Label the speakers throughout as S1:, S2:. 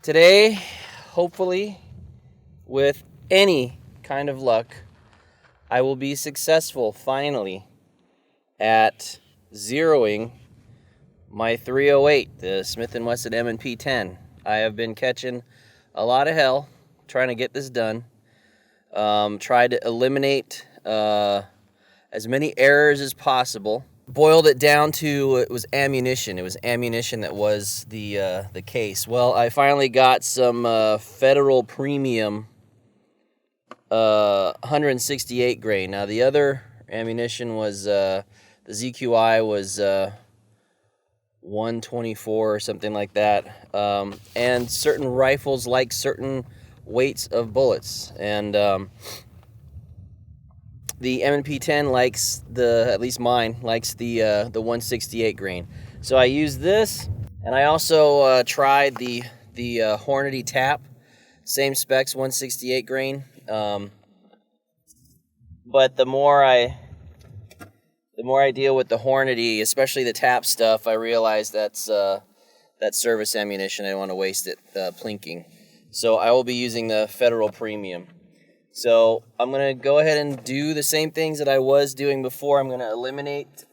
S1: Today, hopefully, with any kind of luck, I will be successful finally at zeroing my 308, the Smith & Wesson M&P10. I have been catching a lot of hell trying to get this done. Tried to eliminate as many errors as possible. Boiled it down to it was ammunition. It was ammunition that was the case. Well, I finally got some Federal Premium 168 grain. Now the other ammunition was the ZQI was 124 or something like that. And certain rifles like certain weights of bullets, and the M&P10 likes at least mine likes the 168 grain. So I use this, and I also tried the Hornady Tap, same specs, 168 grain. But the more I deal with the Hornady, especially the Tap stuff, I realize that's service ammunition. I don't want to waste it plinking. So I will be using the Federal Premium. So I'm going to go ahead and do the same things that I was doing before. I'm going to eliminate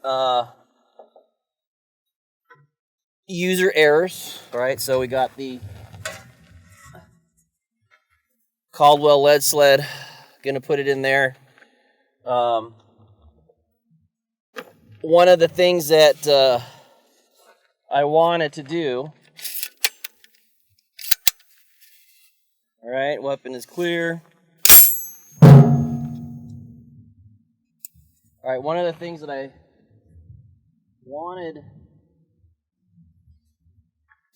S1: user errors. All right, so we got the Caldwell lead sled. Going to put it in there. One of the things that I wanted to do. All right, weapon is clear. All right, one of the things that I wanted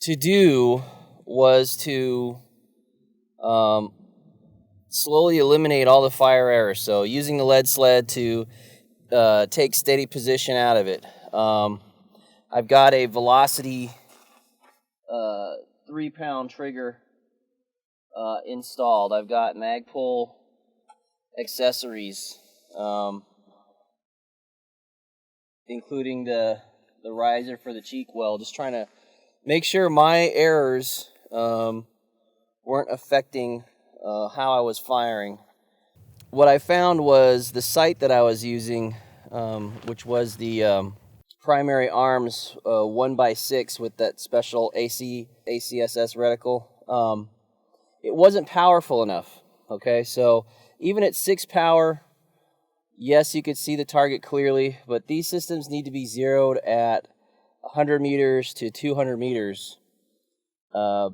S1: to do was to slowly eliminate all the fire errors. So using the lead sled to take steady position out of it. I've got a Velocity 3-pound trigger installed. I've got Magpul accessories, including the riser for the cheek well, just trying to make sure my errors weren't affecting how I was firing. What I found was the sight that I was using, which was the Primary Arms 1x6 with that special ACSS reticle. It wasn't powerful enough, okay? So even at 6 power, yes, you could see the target clearly, but these systems need to be zeroed at 100 meters to 200 meters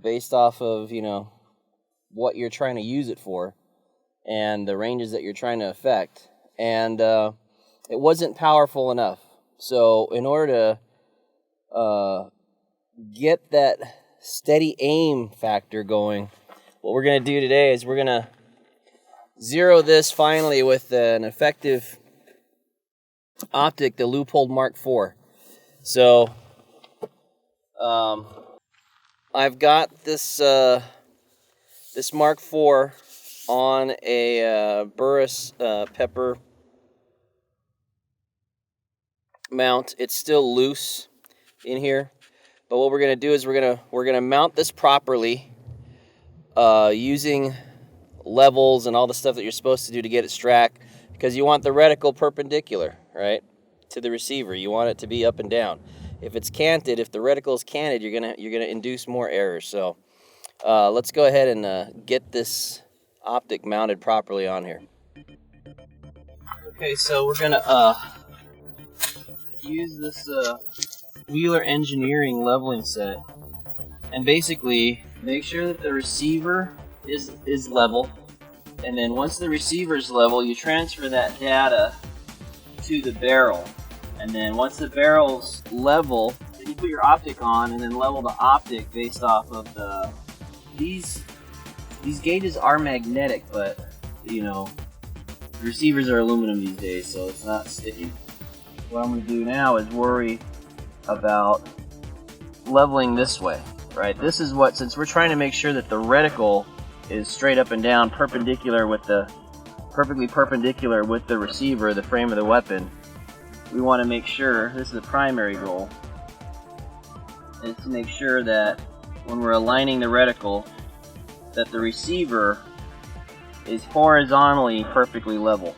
S1: based off of, what you're trying to use it for and the ranges that you're trying to affect. And it wasn't powerful enough. So in order to get that steady aim factor going, what we're going to do today is we're going to zero this finally with an effective optic, the Leupold Mk4. So I've got this this Mk4 on a Burris pepper mount. It's still loose in here, but what we're going to do is we're going to mount this properly. Using levels and all the stuff that you're supposed to do to get it strapped, because you want the reticle perpendicular, right, to the receiver. You want it to be up and down. If it's canted, if the reticle is canted, you're gonna induce more errors. So let's go ahead and get this optic mounted properly on here. Okay, so we're gonna use this Wheeler Engineering leveling set, and basically make sure that the receiver is level, and then once the receiver is level, you transfer that data to the barrel, and then once the barrel's level, then you put your optic on and then level the optic based off of these gauges are magnetic, but the receivers are aluminum these days, so it's not sticky. What I'm going to do now is worry about leveling this way. Right, this is what, since we're trying to make sure that the reticle is straight up and down, perfectly perpendicular with the receiver, the frame of the weapon, we want to make sure, this is the primary goal, is to make sure that when we're aligning the reticle that the receiver is horizontally perfectly level.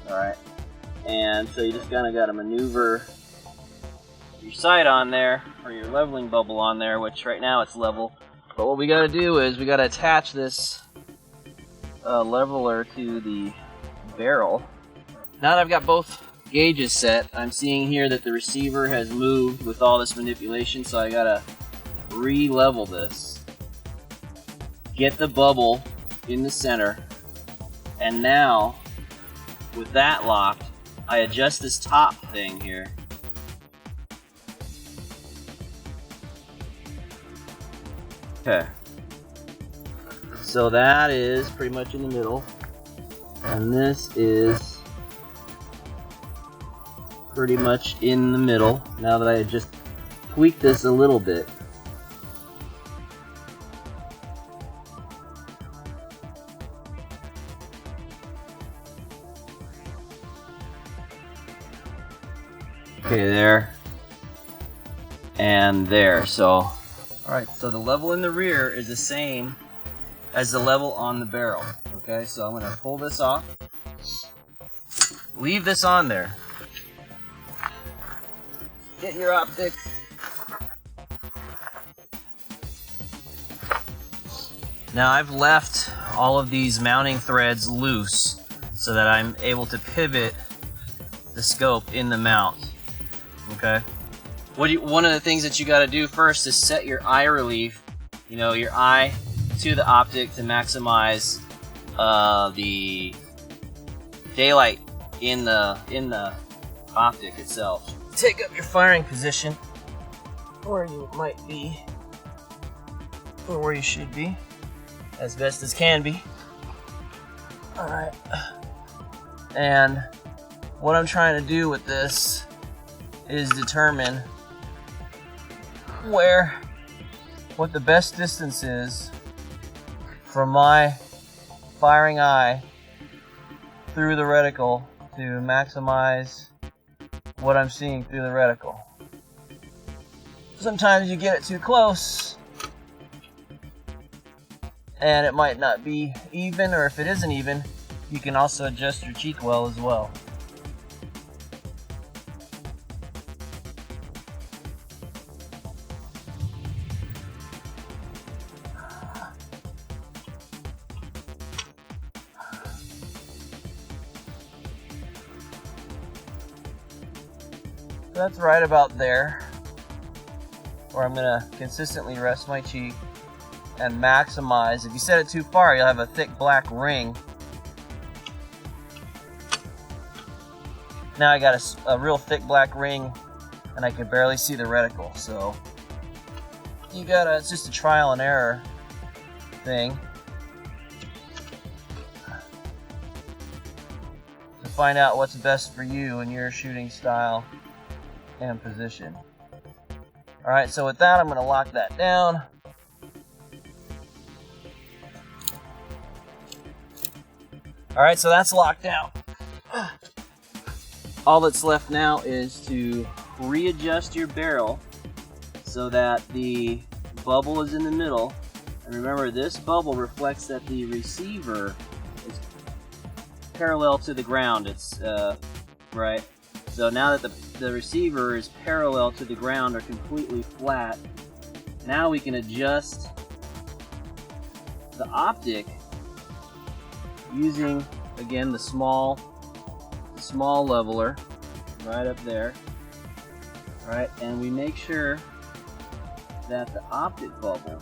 S1: Alright, and so you just kind of got to maneuver your sight on there, or your leveling bubble on there, which right now it's level. But what we got to do is we got to attach this leveler to the barrel. Now that I've got both gauges set, I'm seeing here that the receiver has moved with all this manipulation, so I got to re-level this. Get the bubble in the center, and now with that locked, I adjust this top thing here. Okay, so that is pretty much in the middle, and this is pretty much in the middle, now that I just tweaked this a little bit. Okay, there and there. So alright, so the level in the rear is the same as the level on the barrel. Okay, so I'm going to pull this off, leave this on there, get your optics, now I've left all of these mounting threads loose so that I'm able to pivot the scope in the mount. Okay, one of the things that you got to do first is set your eye relief, you know, your eye to the optic to maximize the daylight in the optic itself. Take up your firing position where you might be, or where you should be, as best as can be. Alright, and what I'm trying to do with this is determine what the best distance is from my firing eye through the reticle to maximize what I'm seeing through the reticle. Sometimes you get it too close and it might not be even, or if it isn't even, you can also adjust your cheek well as well. That's right about there, where I'm going to consistently rest my cheek and maximize. If you set it too far, you'll have a thick black ring. Now I got a real thick black ring and I can barely see the reticle. So it's just a trial and error thing to find out what's best for you and your shooting style and position. Alright, so with that, I'm going to lock that down. Alright, so that's locked down. All that's left now is to readjust your barrel so that the bubble is in the middle. And remember, this bubble reflects that the receiver is parallel to the ground. It's right. So now that the receiver is parallel to the ground or completely flat, now we can adjust the optic using, again, the small leveler right up there. All right, and we make sure that the optic bubble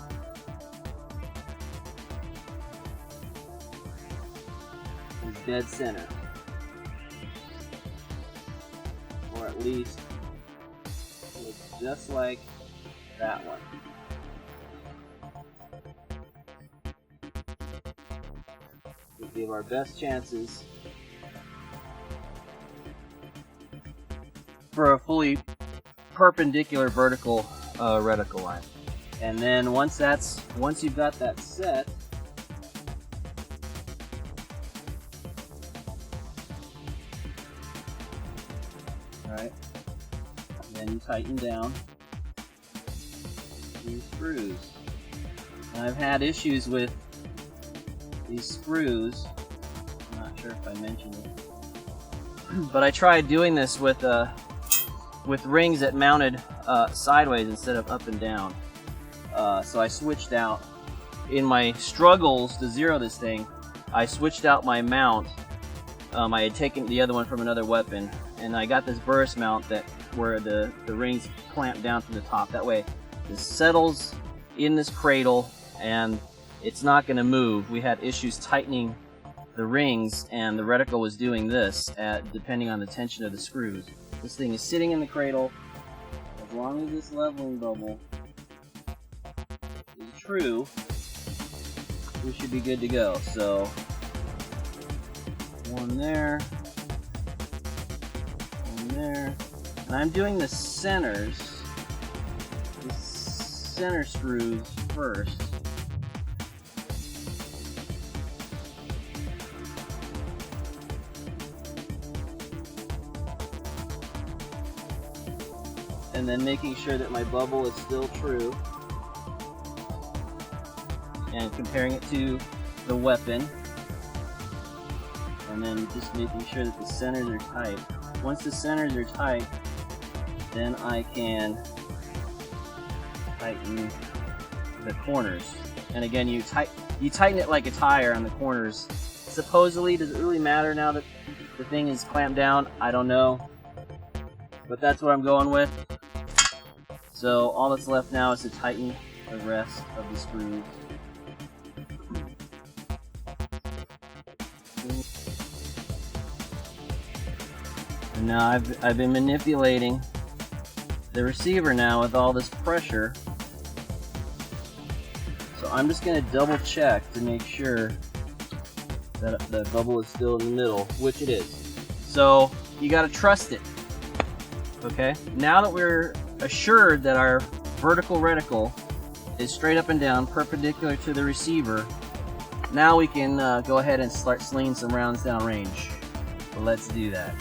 S1: is dead center, or at least looks just like that one. We give our best chances for a fully perpendicular vertical reticle line. And then once you've got that set, alright, then you tighten down these screws. And I've had issues with these screws. I'm not sure if I mentioned it, but I tried doing this with rings that mounted sideways instead of up and down. So I switched out, in my struggles to zero this thing, I switched out my mount. I had taken the other one from another weapon, and I got this burst mount where the rings clamp down from the top. That way it settles in this cradle and it's not going to move. We had issues tightening the rings, and the reticle was doing this depending on the tension of the screws. This thing is sitting in the cradle. As long as this leveling bubble is true, we should be good to go. So one there, and I'm doing the center screws first. And then making sure that my bubble is still true, and comparing it to the weapon, and then just making sure that the centers are tight. Once the centers are tight, then I can tighten the corners. And again, you tighten it like a tire on the corners. Supposedly, does it really matter now that the thing is clamped down? I don't know, but that's what I'm going with. So all that's left now is to tighten the rest of the screws. And now I've been manipulating the receiver now with all this pressure. So I'm just going to double check to make sure that the bubble is still in the middle, which it is. So you got to trust it. Okay, now that we're assured that our vertical reticle is straight up and down, perpendicular to the receiver, now we can go ahead and start slinging some rounds down range. So let's do that.